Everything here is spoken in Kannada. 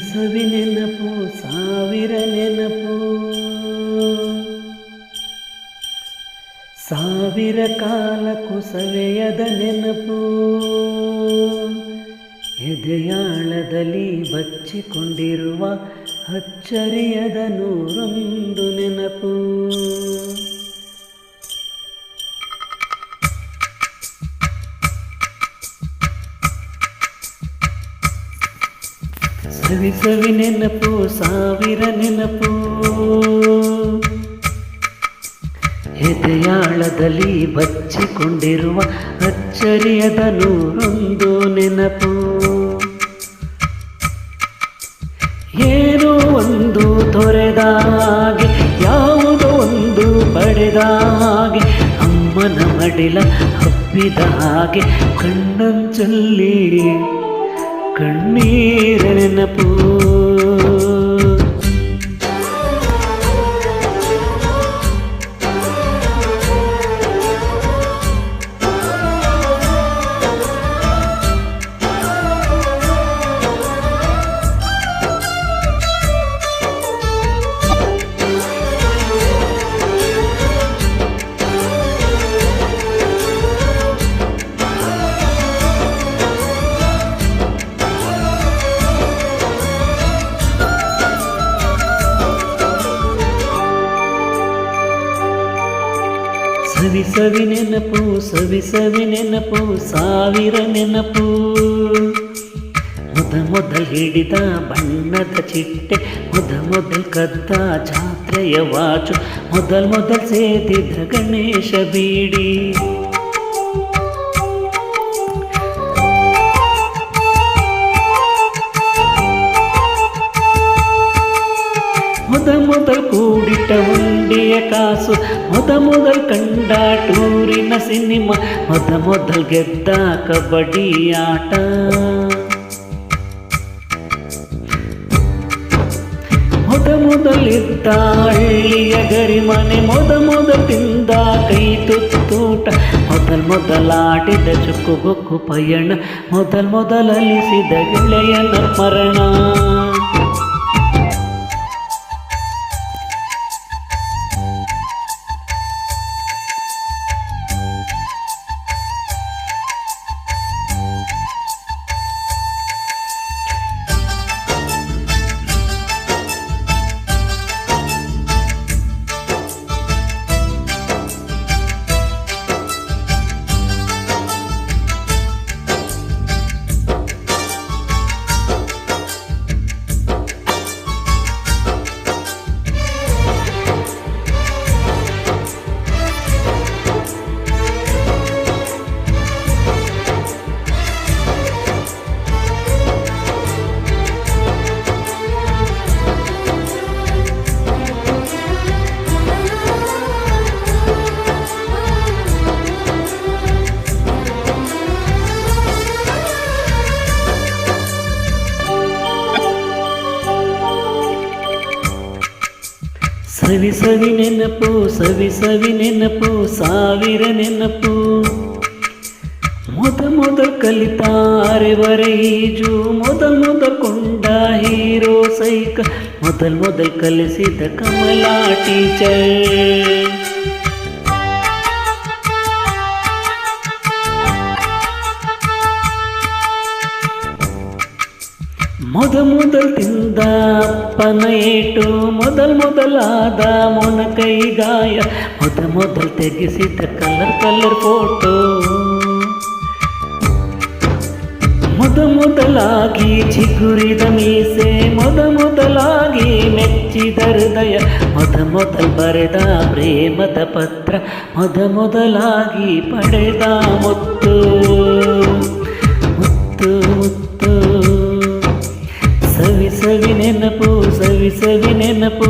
ಸವಿ ನೆನಪು ಸಾವಿರ ನೆನಪು, ಸಾವಿರ ಕಾಲಕ್ಕೂ ಸವೆಯದ ನೆನಪು, ಎದೆಯಾಳದಲ್ಲಿ ಬಚ್ಚಿಕೊಂಡಿರುವ ಅಚ್ಚರಿಯದ ನೂರೊಂದು ನೆನಪು. ಸವಿ ಸವಿ ನೆನಪು ಸಾವಿರ ನೆನಪು, ಎದೆಯಾಳದಲ್ಲಿ ಬಚ್ಚಿಕೊಂಡಿರುವ ಅಚ್ಚರಿಯದ ನೂರೊಂದು ನೆನಪು. ಏನೋ ಒಂದು ತೊರೆದ ಹಾಗೆ, ಯಾವುದೋ ಒಂದು ಪಡೆದ ಹಾಗೆ, ಅಮ್ಮನ ಮಡಿಲ ಹಬ್ಬಿದ ಹಾಗೆ, ಕಣ್ಣಂಚಲ್ಲಿ ಕಣ್ಣೀರ ನೆನಪು. ಸವಿ ಸವಿ ನೆನಪು ಸವಿ ಸವಿ ನೆನಪು ಸಾವಿರ ನೆನಪು. ಮೊದಲು ಹಿಡಿದ ಬಣ್ಣದ ಚಿಟ್ಟೆ, ಮೊದಲು ಕದ್ದ ಜಾತ್ರೆಯ ವಾಚು, ಮೊದಲು ಸೇದಿದ ಗಣೇಶ ಬೀಡಿ, ಮೊದಲು ಕೂಡಿಟ್ಟ ಉಂಡಿಯ ಕಾಸು, ಮೊದಲು ಕಂಡ ಟೂರಿನ ಸಿನಿಮಾ, ಮೊದಲು ಗೆದ್ದ ಕಬಡ್ಡಿ ಆಟ, ಮೊದಲಿದ್ದ ಹಳ್ಳಿಯ ಗರಿಮನೆ, ಮೊದಲು ತಿಂದ ಕೈ ತುತ್ತೂಟ, ಮೊದಲಾಡಿದ ಚುಕ್ಕುಬುಕ್ಕು ಪಯಣ, ಮೊದಲಲಿಸಿದ ಗೆಳೆಯನ ಮರಣ. ಸವಿ ಸವಿ ನೆನಪು ಸವಿ ಸವಿ ನೆನಪು ಸಾವಿರ ನೆನಪು. ಮೊದಲು ಕಲಿತ ಅರೆವರೆ ಈಜು, ಮೊದಲು ಕೊಂಡ ಹೀರೋ ಸೈಕಲ್, ಮೊದಲು ಕಲಿಸಿದ ಕಮಲಾ ಟೀಚರ್, ಮೊದಲು ತಿಂದ ಅಪ್ಪನ ಏಟು, ಮೊದಲಾದ ಮೊಣಕೈ ಗಾಯ, ಮೊದಲು ತೆಗೆಸಿದ ಕಲರ್ ಫೋಟೋ, ಮೊದಲಾಗಿ ಚಿಗುರಿದ ಮೀಸೆ, ಮೊದಲಾಗಿ ಮೆಚ್ಚಿದ ಹೃದಯ, ಮೊದಲು ಬರೆದ ಪ್ರೇಮದ ಪತ್ರ, ಮೊದಲಾಗಿ ಪಡೆದ ಮುತ್ತು ಮುತ್ತು ಮುತ್ತು. ಸವಿ ಸವಿ ನೆನಪು ಸವಿ ಸವಿ ನೆನಪು